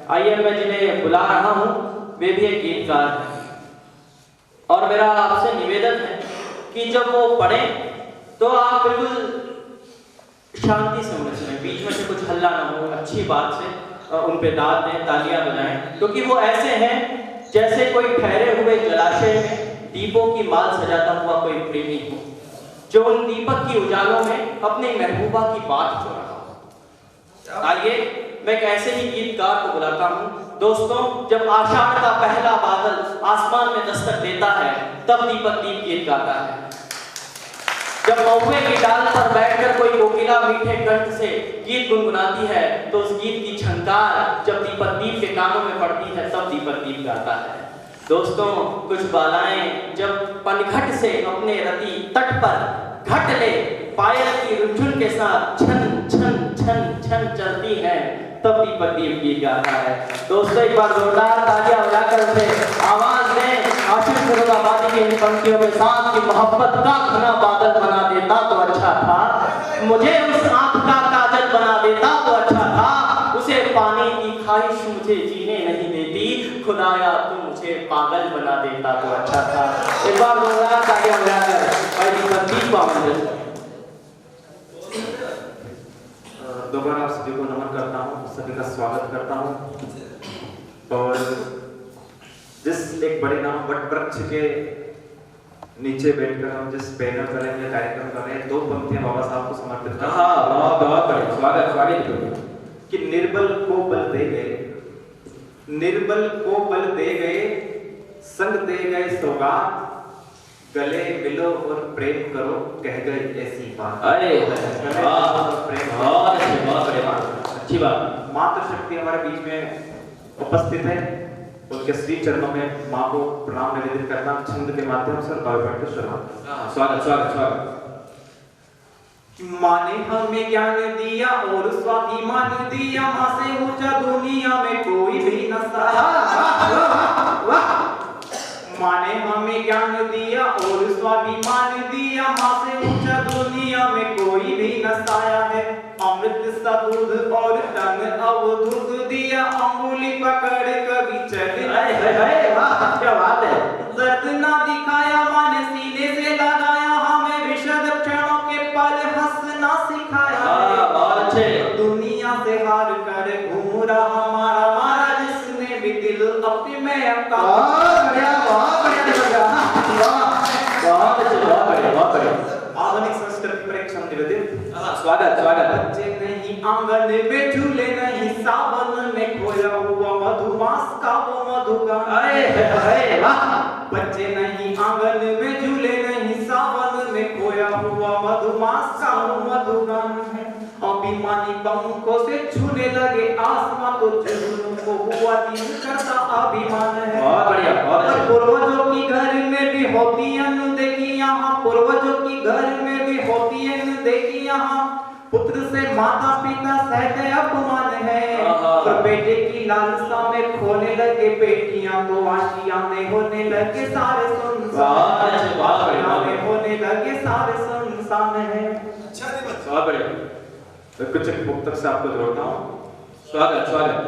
आइए मैं जिन्हें बुला रहा हूँ वे भी एक गीतकार हैं और मेरा आपसे निवेदन है कि जब वो पढ़ें तो आप बिल्कुल शांति से उन्हें सुने, बीच में से कुछ हल्ला ना हो, अच्छी बात से उन पे दाद दें, तालियां बजाएं, क्योंकि वो ऐसे हैं जैसे कोई ठहरे हुए जलाशय में दीपों की माल सजाता हुआ कोई प्रेमी हो, जो उन दीपक की उजालों में अपनी महबूबा की बात हो रहा हो। आइए मैं एक ऐसे ही गीतकार को बुलाता हूँ। दोस्तों, जब आषाढ़ का पहला बादल आसमान में दस्तक देता है तब दीपक दीप गीत गाता है। जब महुए की डाल पर बैठकर कोई कोकिला मीठे कंठ से गीत गुनगुनाती है तो उस गीत की झंकार जब दीपक दीप के कानों में पड़ती है तब दीपक दीप गाता है। दोस्तों, कुछ बालाएं जब पनघट से अपने रति तट पर घट ले पायल की रुझुन के साथ छन छन छन छन चलती हैं तब दीपक दीप गीत गाता है। दोस्तों, एक बार जोरदार तालियां बजाकर उसे आवाज दें। आशिक फिरोजाबादी की इन पंक्तियों में सांस की मोहब्बत का घना बादल बना देता तो अच्छा था, मुझे उस आंख का काजल बना देता तो अच्छा था, उसे पाने की ख्वाहिश मुझे जीने नहीं देती, खुदाया तू मुझे पागल बना देता तो अच्छा था। एक बार जोरदार तालियां बजाकर भाई दीपक दीप को आमंत्रित। दोबारा आप सभी को नमन करता हूँ, सभी का स्वागत करता हूँ और जिस एक बड़े नाम वट वृक्ष के नीचे बैठकर हम जिस पैनल कर रहे हैं, कार्यक्रम कर रहे हैं, दो पंक्तियां बाबा साहब को समर्पित कर। हाँ, बहुत बढ़िया, स्वागत कि निर्बल को बल दे गए, निर्बल को बल दे गए, संग दे गए सौगात, गले मिलो और प्रेम करो, कह गए ऐसी बात। अरे अच्छी बात। मातृशक्ति हमारे बीच में उपस्थित है, उनके श्री चरणों में माँ को प्रणाम निवेदित करना छंद के माध्यम से काव्यपाठ की शुरुआत। स्वागत स्वागत स्वागत। माँ ने हमें ज्ञान दिया और स्वाभिमान दिया, माँ से ऊंचा दुनिया में कोई भी न सहा। माँ ने हमें ज्ञान दिया और स्वाभिमान दिया, माँ से ऊंचा दुनिया में कोई भी न साया है। अमृत सा दूध और तन अवधूत दिया, अंगुली पकड़ कभी चल। क्या बात है। दर्द ना दिखाया माँ ने सीने से लगाया, हमें विशद क्षणों के पल हंसना सिखाया। बहुत अच्छे। दुनिया से हार कर घूम रहा हमारा मारा, जिसने भी दिल अपने में आधुनिक संस्कृति पर एक छंद निवेदित। स्वागत स्वागत। बच्चे नहीं आंगन में झूले, नहीं सावन में खोया हुआ मधुमास का वो मधुगान। बच्चे नहीं आंगन में झूले, नहीं सावन में खोया हुआ मधुमास का वो मधुगान है। अभिमानी पंखों से छूने लगे आसमां तो जुनून को हुआ दिन करता अभिमान है। बहुत बढ़िया, बहुत अच्छा। पूर्वजों की घर में भी होती अनदेखी यहाँ, पूर्वजों की घर में भी होती अनदेखी यहाँ, पुत्र से माता पिता सहते अपमान है। और बेटे की लालसा में खोने लगे बेटियां तो आशियाने होने लगे सारे सुनसान, आशियाने होने लगे सारे सुनसान है। बहुत बढ़िया। तो कुछ मुक्तक से आपको जोड़ता हूँ। स्वागत स्वागत।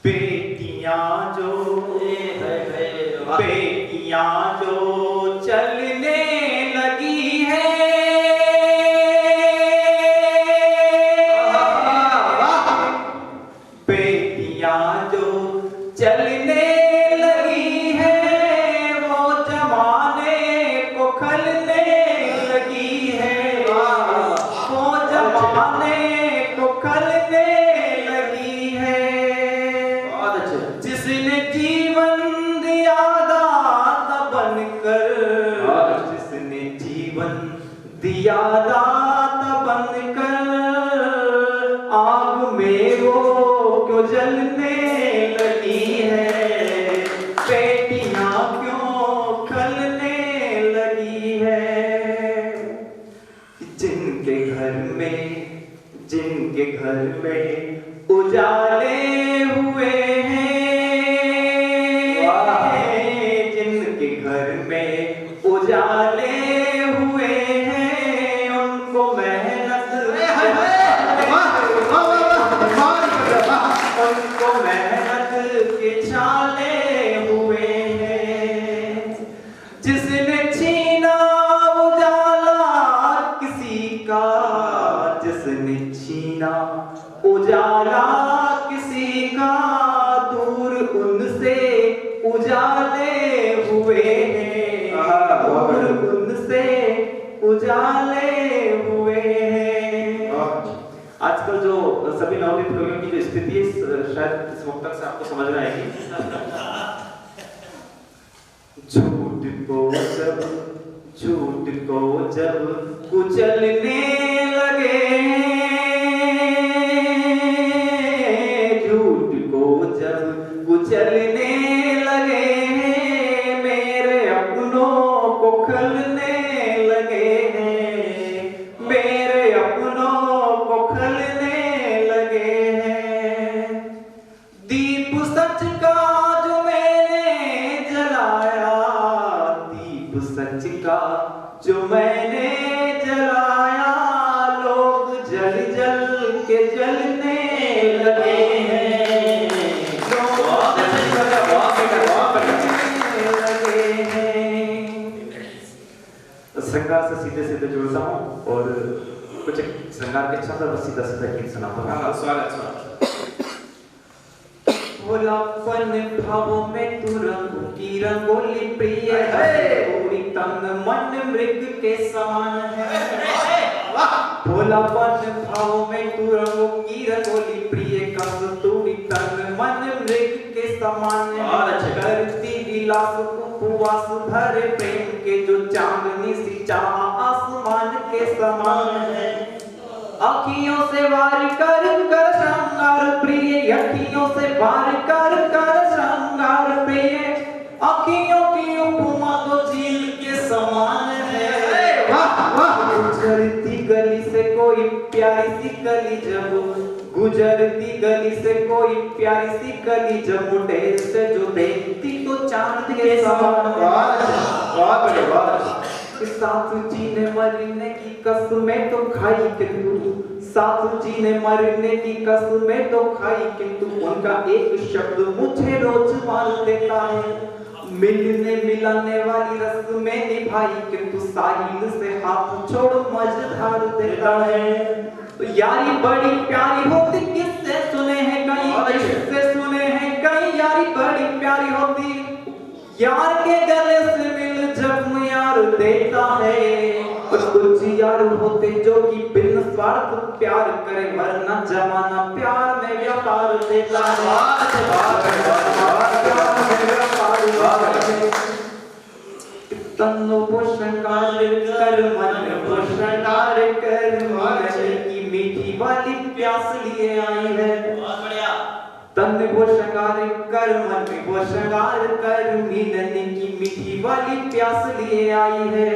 बेटियां जो चलने लगी है, बेटियां जो चलने लगी है, वो जमाने को खलने लगी है, वो जमाने को खलने लगी है। जिसने जीवन दिया दाता बनकर, जिसने जीवन दिया दाता बनकर, आग में वो क्यों जलने लगी है, बेटियां क्यों खलने लगी है। जिनके घर में उजाले हुए हैं, जिनके घर में उजाले हुए हैं, उनको मेहनत मेहनत के छाले हुए हैं। जिसने छीना उजाला किसी का, जिसने छीना उजाला किसी का, दूर उनसे उजाले हुए हैं, दूर उनसे उजाले हुए हैं। आजकल जो सभी नवनीत कवियों की जो स्थिति है, शायद इस वक्त तक से आपको समझ में आएगी। झूठ को जब कुचलने लगे, झूठ को जब कुचलने लगे, मेरे अपनों को खलने लगे हैं, मेरे अपनों को खलने लगे हैं। दीप सच का जो मैंने जलाया, दीप सच का जो मैंने जलाया, लोग जल जल के जलने लगे हैं, लोग जल जल लगे हैं। श्रृंगार से सीधे सीधे जुड़ता हूँ और कुछ श्रृंगार के छंद और सीधा सीधा गीत सुनाता हूँ। स्वागत। भोलापन भावों में तू रंग की रंगोली प्रिय है, पूरी तन मन मृग के समान है। भोलापन भावों में तू रंगों की रंगोली प्रिय, कस्तूरी तन मन मृग के समान है। करती विलास उपवास भरे प्रेम के, जो चांदनी सी चाह आसमान के समान है। अखियों से वार कर कर श्रृंगार प्रिय, अखियों से वार कर कर श्रृंगार प्रिय, अखियों की उपमा तो झील के समान है। गुजरती गली से कोई प्यारी सी कली जब, गुजरती गली से कोई प्यारी सी कली जब, मुंडे से जो देखती तो चांद के समान। सासू जी ने मरने की कसमें तो खाई किंतु, सासू जी ने मरने की कसमें तो खाई किंतु, उनका एक शब्द मुझे रोज मार देता है। मिलने मिलाने वाली रस्में निभाई किंतु, साहिल से हाथ छोड़ मझधार देता है। तो यारी बड़ी प्यारी होती, किससे सुने हैं कहीं, किससे सुने हैं कहीं, यारी बड़ी प्यारी होती, यार के गले से मिल जब यार देता है। कुछ यार होते जो कि बिन स्वार्थ प्यार करे, वरना जमाना प्यार में व्यापार देता है। तन वो श्रृंगार कर मन वो श्रृंगार कर, मन की मीठी वाली प्यास लिए आई है। तन वो श्रृंगार कर मन वो श्रृंगार कर, मिलने की मीठी वाली प्यास लिए आई है।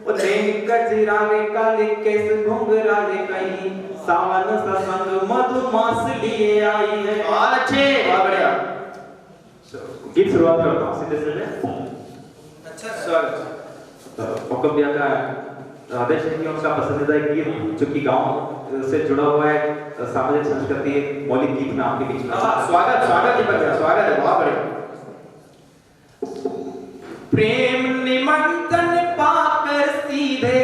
और नैन कजरारे काले केस घुंघराले, कहीं सावन ससंग मधुमास लिए आई है। बहुत अच्छे, बहुत बढ़िया। गीत शुरुआत करता हूँ सीधे सीधे। अच्छा स्वागत। हुक्म दिया का आदेश है कि उनका पसंदीदा गीत जो कि गांव से जुड़ा हुआ है, सामाजिक संस्कृति मौलिक गीत में आपके बीच में स्वागत स्वागत ही बढ़िया, स्वागत है, बहुत बढ़िया। प्रेम निमंत्रण पाकर सीधे,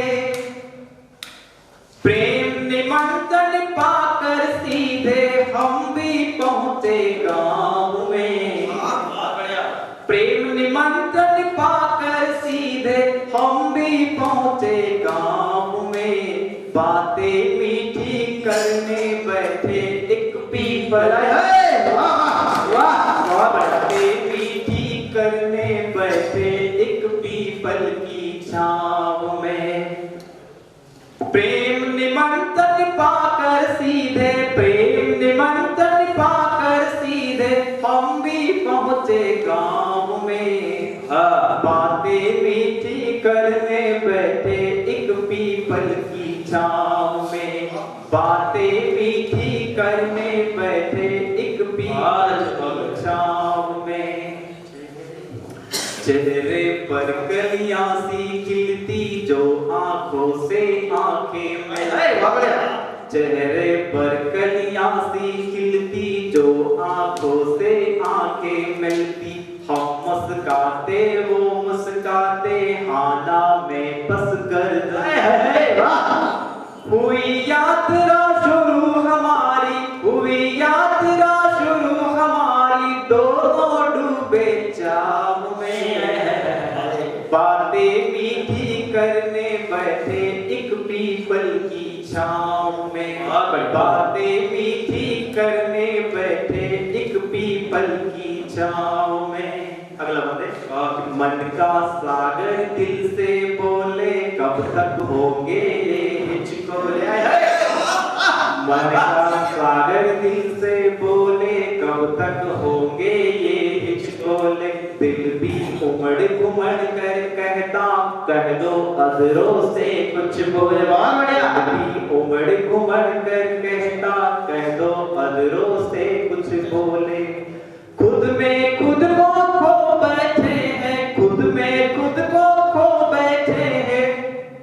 प्रेम निमंत्रण पाकर सीधे, हम भी पहुंचे गांव में। प्रेम निमंत्रण पाकर सीधे, हम भी पहुंचे गांव में। बातें मीठी करने बैठे एक पीपल, बातें मीठी करने बैठे एक पीपल की छांव में। प्रेम निमंत्रण पाकर सीधे, प्रेम निमंत्रण पाकर सीधे, हम भी पहुंचे गांव में। बातें मीठी करने बैठे एक पीपल की छांव में, बातें मीठी करने बैठे एक पीपल की छांव में। चेहरे पर कलियां सी खिलती जो आंखों से आंखें मिलाए, चेहरे पर कलियां सी खिलती जो आंखों यात्रा शुरू हमारी दोनों डूबे चाव में, बातें मीठी करने बैठे एक पीपल की छांव में, बातें मीठी करने बैठे एक पीपल की छांव में। अगला बात, मन का सागर दिल से बोले कब तक होंगे ये हिचकोले। मन का सागर दिल से बोले कब तक होंगे ये हिचकोले। दिल भी उमड़ घुमड़ कर कहता कह दो अधरों से कुछ बोले। भी उमड़ घुमड़ कर कहता कह दो अधरों से कुछ बोले। खुद में खुद को खो बैठे हैं, खुद में खुद को खो बैठे हैं,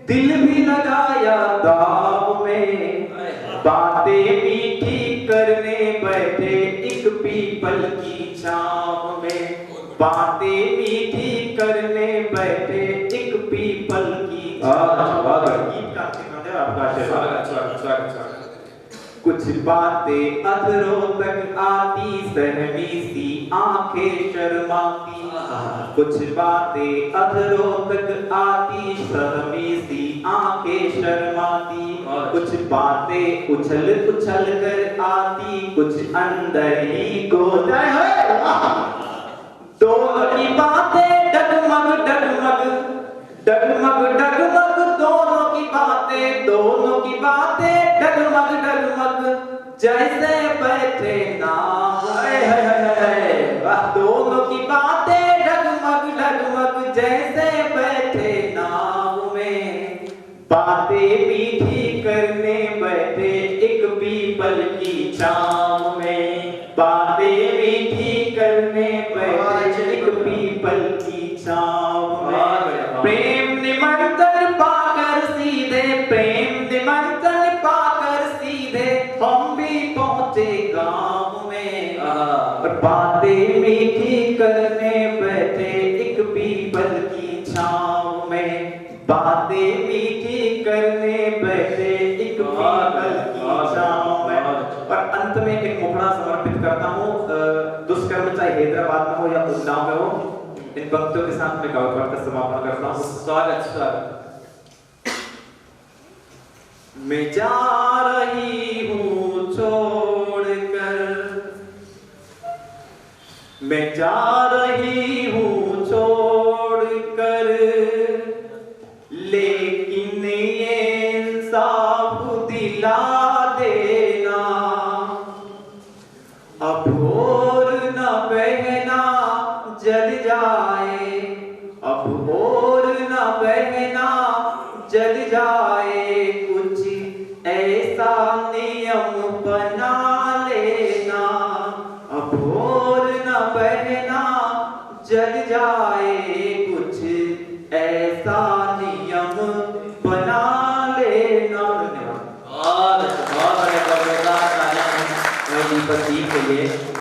दिल भी लगाया दाव में। बातें मीठी करने बैठे एक पीपल की छांव में, बातें मीठी करने बैठे एक पीपल की छांव में। कुछ बातें अधरों तक आती सहमी सी आंखें शर्माती, कुछ बातें अधरों तक आती सहमी सी आंखें शर्माती। कुछ बातें उछल उछल कर आती कुछ अंदर ही खो जाए। दोनों की बातें डगमग डगमग डगमग डगमग, दोनों की बातें डगमग डगमग जैसे बैठे नाव। दोनों की बातें डगमग डगमग जैसे बैठे नाव में। बातें मीठी करने बैठे एक पीपल की छांव में, बातें मीठी करने बैठे एक पीपल की छांव में। प्रेम निमंत्रण पाकर सीधे, प्रेम निमंत्रण पाकर सीधे हम भी पहुंचे गांव में। और बातें मीठी करने बैठे एक पीपल की छांव में, बातें मीठी करने बैठे एक पीपल की छांव में। और अंत में एक मुखड़ा समर्पित करता हूँ, दुष्कर्म चाहे हैदराबाद में हो या उन्नाव में हो। इन पंक्तियों के साथ मैं गायक का समापन करता हूँ। स्वागत। मैं जा रही हूँ छोड़कर, मैं जा रही हूँ छोड़कर, लेकिन ये इंसाफ दिला देना अब और न बहना जल जाए, अब और न बहना जल जाए। कुछ ऐसा नियम बना लेना अब और न बहना जल जाए। कुछ ऐसा नियम बना लेना। बहुत बहुत बड़े दीपक जी के लिए।